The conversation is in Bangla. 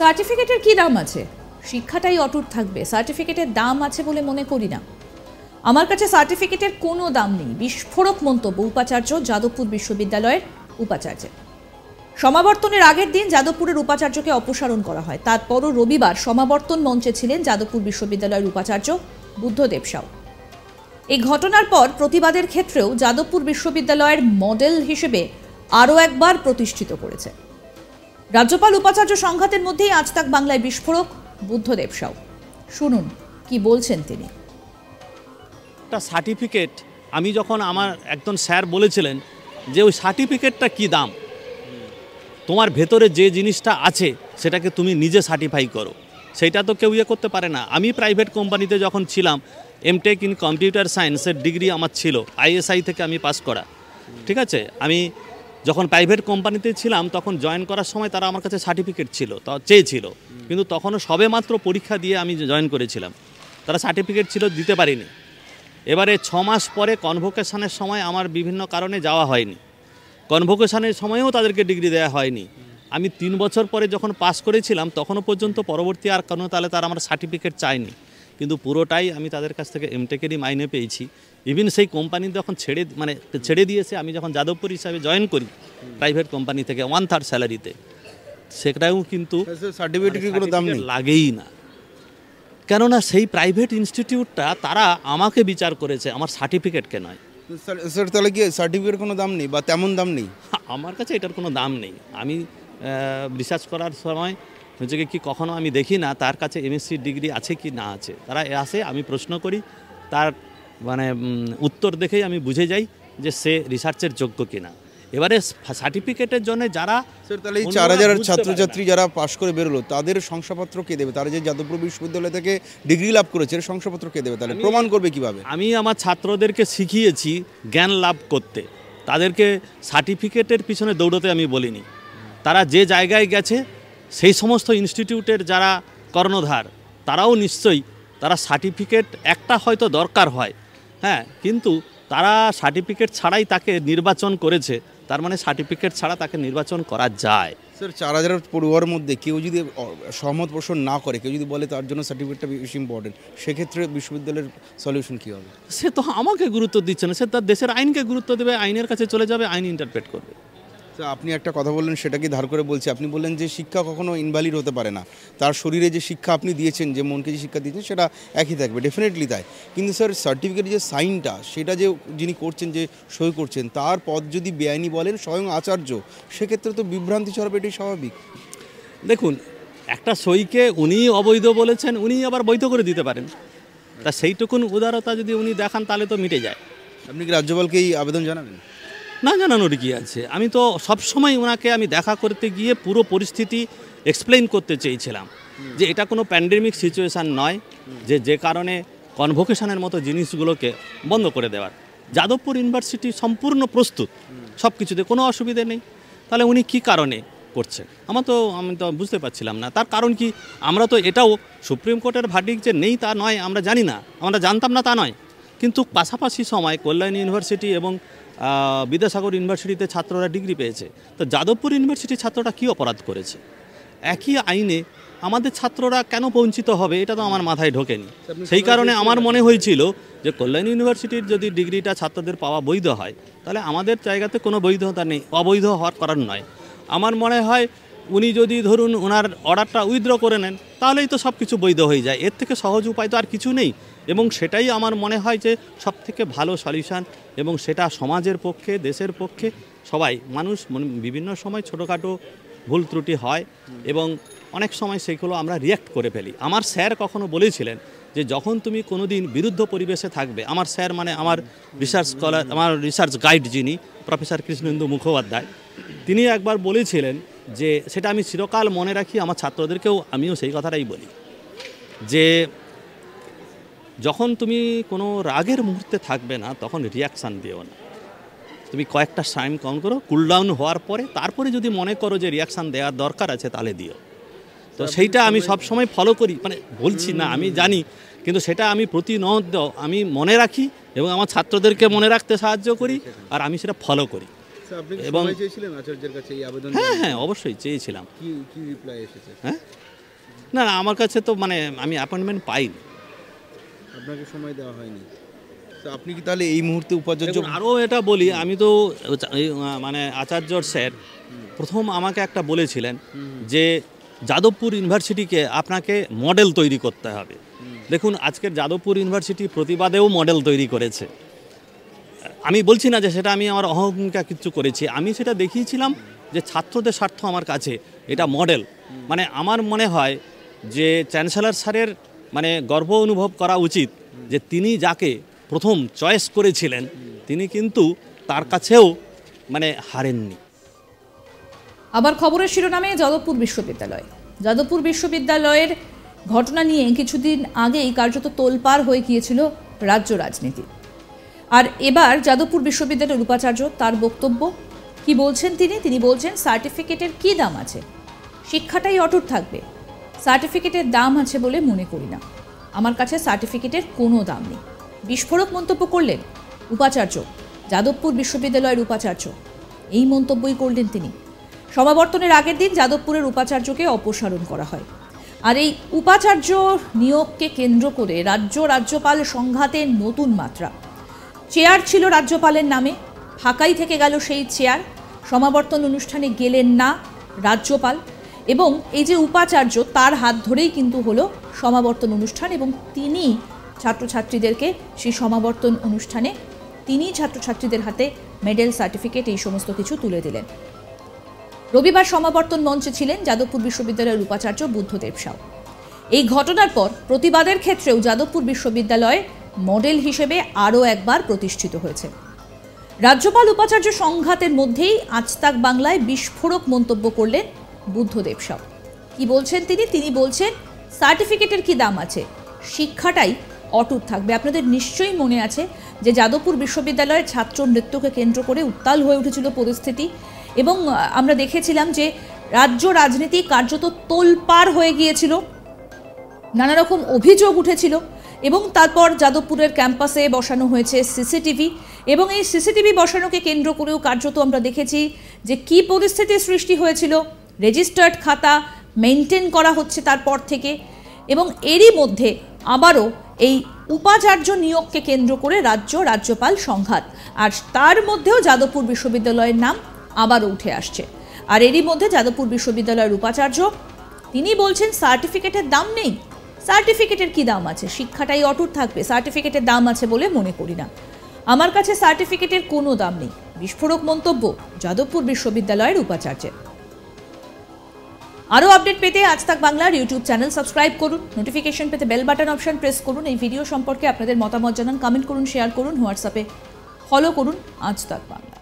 সার্টিফিকেটের কি দাম আছে? শিক্ষাটাই অটুট থাকবে, সার্টিফিকেটের দাম আছে বলে মনে করি না। আমার কাছে সার্টিফিকেটের কোনো দাম নেই। বিস্ফোরক মন্তব্য উপাচার্য যাদবপুর বিশ্ববিদ্যালয়ের উপাচার্যের। সমাবর্তনের আগের দিন যাদবপুরের উপাচার্যকে অপসারণ করা হয়। তারপরও রবিবার সমাবর্তন মঞ্চে ছিলেন যাদবপুর বিশ্ববিদ্যালয়ের উপাচার্য বুদ্ধদেব সাউ। এই ঘটনার পর প্রতিবাদের ক্ষেত্রেও যাদবপুর বিশ্ববিদ্যালয়ের মডেল হিসেবে আরও একবার প্রতিষ্ঠিত করেছে। রাজ্যপাল উপাচার্য সংঘাতের মধ্যেই আজ তাক বাংলায় বিস্ফোরক বুদ্ধদেব সাউ। শুনুন কি বলছেন তিনি। একটা সার্টিফিকেট, আমি যখন আমার একজন স্যার বলেছিলেন যে ওই সার্টিফিকেটটা কি দাম, তোমার ভেতরে যে জিনিসটা আছে সেটাকে তুমি নিজে সার্টিফাই করো, সেইটা তো কেউ করতে পারে না। আমি প্রাইভেট কোম্পানিতে যখন ছিলাম, এমটেক ইন কম্পিউটার সায়েন্সের ডিগ্রি আমার ছিল, আইএসআই থেকে আমি পাস করা। ঠিক আছে, আমি যখন প্রাইভেট কোম্পানিতে ছিলাম তখন জয়েন করার সময় তারা আমার কাছে সার্টিফিকেট ছিল, তা চেয়েছিল, কিন্তু তখনও সবে মাত্র পরীক্ষা দিয়ে আমি জয়েন করেছিলাম, তারা সার্টিফিকেট ছিল, দিতে পারিনি। এবারে 6 মাস পরে কনভোকেশনের সময় আমার বিভিন্ন কারণে যাওয়া হয়নি, কনভোকেশনের সময়ও তাদেরকে ডিগ্রি দেওয়া হয়নি। আমি 3 বছর পরে যখন পাস করেছিলাম তখনও পর্যন্ত পরবর্তী আর কোনো তাহলে তারা আমার সার্টিফিকেট চায়নি, কিন্তু পুরোটাই আমি তাদের কাছ থেকে এমটেকেরই মাইনে পেয়েছি। ইভিন সেই কোম্পানি যখন ছেড়ে দিয়েছে, আমি যখন যাদবপুর হিসাবে জয়েন করি প্রাইভেট কোম্পানি থেকে 1/3 স্যালারিতে, সেটাও কিন্তু সার্টিফিকেটের কোনো দাম নেই, লাগেই না। কেননা সেই প্রাইভেট ইনস্টিটিউটটা তারা আমাকে বিচার করেছে, আমার সার্টিফিকেটকে নয়। স্যার তাহলে কি সার্টিফিকেটের কোনো দাম নেই বা তেমন দাম নেই? আমার কাছে এটার কোনো দাম নেই। আমি রিসার্চ করার সময় হচ্ছে কি কখনো আমি দেখি না তার কাছে এমএসসি ডিগ্রি আছে কি না আছে। তারা আসে, আমি প্রশ্ন করি, তার উত্তর দেখেই আমি বুঝে যাই যে সে রিসার্চের যোগ্য কিনা। এবারে সার্টিফিকেটের জন্য যারা স্যার তাহলে এই 4000 ছাত্রছাত্রী যারা পাশ করে বেরোলো তাদের শংসাপত্র কে দেবে? তারা যে যাদবপুর বিশ্ববিদ্যালয় থেকে ডিগ্রি লাভ করেছে শংসাপত্র কে দেবে? তাহলে প্রমাণ করবে কিভাবে? আমি আমার ছাত্রদেরকে শিখিয়েছি জ্ঞান লাভ করতে, তাদেরকে সার্টিফিকেটের পিছনে দৌড়তে আমি বলিনি। তারা যে জায়গায় গেছে সেই সমস্ত ইনস্টিটিউটের যারা কর্ণধার তারাও নিশ্চয়ই তারা সার্টিফিকেট একটা হয়তো দরকার হয়, হ্যাঁ, কিন্তু তারা সার্টিফিকেট ছাড়াই তাকে নির্বাচন করেছে, তার মানে সার্টিফিকেট ছাড়া তাকে নির্বাচন করা যায়। স্যার 4000 পড়ুয়ার মধ্যে কেউ যদি সহমত পোষণ না করে, কেউ যদি বলে তার জন্য সার্টিফিকেটটা বেশি ইম্পর্টেন্ট, সেক্ষেত্রে বিশ্ববিদ্যালয়ের সলিউশন কী হবে? সে তো আমাকে গুরুত্ব দিচ্ছে না, সে তার দেশের আইনকে গুরুত্ব দেবে, আইনের কাছে চলে যাবে, আইন ইন্টারপ্রেট করবে। আপনি একটা কথা বললেন, সেটাকে ধার করে বলছি। আপনি বললেন যে শিক্ষা কখনো ইনভ্যালিড হতে পারে না, তার শরীরে যে শিক্ষা আপনি দিয়েছেন, যে মনকে যে শিক্ষা দিয়েছেন সেটা একই থাকবে, ডেফিনেটলি তাই। কিন্তু স্যার সার্টিফিকেটের যে সাইনটা, সেটা যে যিনি করছেন, যে সই করছেন, তার পদ যদি বেআইনি বলেন স্বয়ং আচার্য, সেক্ষেত্রে তো বিভ্রান্তি ছড়াবে, এটাই স্বাভাবিক। দেখুন, একটা সইকে উনি অবৈধ বলেছেন, উনি আবার বৈধ করে দিতে পারেন, তা সেইটুকুন উদারতা যদি উনি দেখান তাহলে তো মিটে যায়। আপনি কি রাজ্যপালকে এই আবেদন জানাবেন? না জানানোর কি আছে, আমি তো সবসময় ওনাকে আমি দেখা করতে গিয়ে পুরো পরিস্থিতি এক্সপ্লেইন করতে চেয়েছিলাম যে এটা কোনো প্যান্ডেমিক সিচুয়েশান নয় যে কারণে কনভোকেশনের মতো জিনিসগুলোকে বন্ধ করে দেওয়ার। যাদবপুর ইউনিভার্সিটি সম্পূর্ণ প্রস্তুত, সব কিছুতে কোনো অসুবিধে নেই। তাহলে উনি কি কারণে করছেন আমি তো বুঝতে পারছিলাম না। তার কারণ কি, আমরা তো এটাও সুপ্রিম কোর্টের ভার্ডিক্ট যে নেই তা নয়, আমরা জানি না, আমরা জানতাম না তা নয়, কিন্তু পাশাপাশি সময় কল্যাণ ইউনিভার্সিটি এবং বিদ্যাসাগর ইউনিভার্সিটিতে ছাত্ররা ডিগ্রি পেয়েছে, তো যাদবপুর ইউনিভার্সিটির ছাত্ররা কী অপরাধ করেছে? একই আইনে আমাদের ছাত্ররা কেন বঞ্চিত হবে, এটা তো আমার মাথায় ঢোকেনি। সেই কারণে আমার মনে হয়েছিল যে কল্যাণ ইউনিভার্সিটির যদি ডিগ্রিটা ছাত্রদের পাওয়া বৈধ হয়, তাহলে আমাদের জায়গাতে কোনো বৈধতা নেই, অবৈধ হওয়ার করার নয়। আমার মনে হয় উনি যদি ধরুন ওনার অর্ডারটা উইথড্র করে নেন, তাহলেই তো সব কিছু বৈধ হয়ে যায়, এর থেকে সহজ উপায় তো আর কিছু নেই। এবং সেটাই আমার মনে হয় যে সবথেকে ভালো সলিউশন, এবং সেটা সমাজের পক্ষে, দেশের পক্ষে, সবাই মানুষ বিভিন্ন সময় ছোটোখাটো ভুল ত্রুটি হয় এবং অনেক সময় সেগুলো আমরা রিয়্যাক্ট করে ফেলি। আমার স্যার কখনো বলেছিলেন যে যখন তুমি কোনো দিন বিরুদ্ধ পরিবেশে থাকবে, আমার স্যার মানে আমার রিসার্চ স্কলার, আমার রিসার্চ গাইড যিনি প্রফেসর কৃষ্ণেন্দু মুখোপাধ্যায়, তিনি একবার বলেছিলেন যে সেটা আমি চিরকাল মনে রাখি, আমার ছাত্রদেরকেও আমিও সেই কথাটাই বলি, যে যখন তুমি কোনো রাগের মুহূর্তে থাকবে না তখন রিয়াকশান দিও না, তুমি কয়েকটা টাইম কম করো, কুলডাউন হওয়ার পরে তারপরে যদি মনে করো যে রিয়াকশান দেওয়ার দরকার আছে তাহলে দিও। তো সেইটা আমি সব সময় ফলো করি, মানে বলছি না আমি জানি, কিন্তু সেটা আমি প্রতিনিয়ত আমি মনে রাখি এবং আমার ছাত্রদেরকে মনে রাখতে সাহায্য করি, আর আমি সেটা ফলো করি। এবং চেয়েছিলেন আচার্যের কাছে এই আবেদন? হ্যাঁ অবশ্যই চেয়েছিলাম। কি রিপ্লাই এসেছে? হ্যাঁ না আমার কাছে তো মানে আমি অ্যাপয়েন্টমেন্ট পাইনি, আপনাকে সময় দেওয়া হয়নি। তো আপনি কি তাহলে এই মুহূর্তে উপাচার্য? আরও এটা বলি, আমি তো মানে আচার্য স্যার প্রথম আমাকে একটা বলেছিলেন যে যাদবপুর ইউনিভার্সিটিকে আপনাকে মডেল তৈরি করতে হবে। দেখুন আজকের যাদবপুর ইউনিভার্সিটি প্রতিবাদেও মডেল তৈরি করেছে। আমি বলছি না যে সেটা আমি আমার অহংকার কিছু করেছি, আমি সেটা দেখিয়েছিলাম যে ছাত্রদের স্বার্থ আমার কাছে এটা মডেল। মানে আমার মনে হয় যে চ্যান্সেলর স্যারের মানে গর্ব অনুভব করা উচিত যে তিনি যাকে প্রথম চয়েস করেছিলেন তিনি কিন্তু তার কাছেও মানে হারেননি। আবার খবরের শিরোনামে যাদবপুর বিশ্ববিদ্যালয়। যাদবপুর বিশ্ববিদ্যালয়ের ঘটনা নিয়ে কিছুদিন আগেই কার্যত তোলপাড় হয়ে গিয়েছিল রাজ্য রাজনীতি। আর এবার যাদবপুর বিশ্ববিদ্যালয়ের উপাচার্য তার বক্তব্য কি বলছেন তিনি বলছেন সার্টিফিকেটের কি দাম আছে, শিক্ষাটাই অটুট থাকবে, সার্টিফিকেটের দাম আছে বলে মনে করি না, আমার কাছে সার্টিফিকেটের কোনো দাম নেই। বিস্ফোরক মন্তব্য করলেন উপাচার্য, যাদবপুর বিশ্ববিদ্যালয়ের উপাচার্য। এই মন্তব্যই করলেন তিনি। সমাবর্তনের আগের দিন যাদবপুরের উপাচার্যকে অপসারণ করা হয়। আর এই উপাচার্য নিয়োগকে কেন্দ্র করে রাজ্যপাল সংঘাতের নতুন মাত্রা। চেয়ার ছিল রাজ্যপালের নামে, ফাঁকাই থেকে গেল সেই চেয়ার। সমাবর্তন অনুষ্ঠানে গেলেন না রাজ্যপাল, এবং এই যে উপাচার্য তার হাত ধরেই কিন্তু হলো সমাবর্তন অনুষ্ঠান, এবং তিনি ছাত্রছাত্রীদেরকে সেই সমাবর্তন অনুষ্ঠানে তিনি ছাত্রছাত্রীদের হাতে মেডেল, সার্টিফিকেট এই সমস্ত কিছু তুলে দিলেন। রবিবার সমাবর্তন মঞ্চে ছিলেন যাদবপুর বিশ্ববিদ্যালয়ের উপাচার্য বুদ্ধদেব সাউ। এই ঘটনার পর প্রতিবাদের ক্ষেত্রেও যাদবপুর বিশ্ববিদ্যালয় মডেল হিসেবে আরও একবার প্রতিষ্ঠিত হয়েছে। রাজ্যপাল উপাচার্য সংঘাতের মধ্যেই আজ তাক বাংলায় বিস্ফোরক মন্তব্য করলেন বুদ্ধদেব সাউ। কি বলছেন তিনি বলছেন সার্টিফিকেটের কি দাম আছে, শিক্ষাটাই অটুট থাকবে। আপনাদের নিশ্চয়ই মনে আছে যে যাদবপুর বিশ্ববিদ্যালয়ের ছাত্র নৃত্যকে কেন্দ্র করে উত্তাল হয়ে উঠেছিল পরিস্থিতি, এবং আমরা দেখেছিলাম যে রাজ্য রাজনীতি কার্যত তোলপাড় হয়ে গিয়েছিল, নানা রকম অভিযোগ উঠেছিল, এবং তারপর যাদবপুরের ক্যাম্পাসে বসানো হয়েছে সিসিটিভি, এবং এই সিসিটিভি বসানোকে কেন্দ্র করেও কার্যত আমরা দেখেছি যে কী পরিস্থিতির সৃষ্টি হয়েছিল। রেজিস্টার্ড খাতা মেনটেন করা হচ্ছে তারপর থেকে, এবং এরই মধ্যে আবারও এই উপাচার্য নিয়োগকে কেন্দ্র করে রাজ্যপাল সংঘাত, আর তার মধ্যেও যাদবপুর বিশ্ববিদ্যালয়ের নাম আবারও উঠে আসছে। আর এরই মধ্যে যাদবপুর বিশ্ববিদ্যালয়ের উপাচার্য তিনি বলছেন সার্টিফিকেটের দাম নেই, সার্টিফিকেটের কি দাম আছে, শিক্ষাটাই অটুট থাকবে, সার্টিফিকেটের দাম আছে বলে মনে করি না, আমার কাছে সার্টিফিকেটের কোনো দাম নেই। বিস্ফোরক মন্তব্য যাদবপুর বিশ্ববিদ্যালয়ের উপাচার্যের। আরও আপডেট পেতে আজ তাক বাংলার ইউটিউব চ্যানেল সাবস্ক্রাইব করুন, নোটিফিকেশন পেতে বেল বাটন অপশন প্রেস করুন। এই ভিডিও সম্পর্কে আপনাদের মতামত জানান, কমেন্ট করুন, শেয়ার করুন, হোয়াটসঅ্যাপে ফলো করুন আজ তাক বাংলা।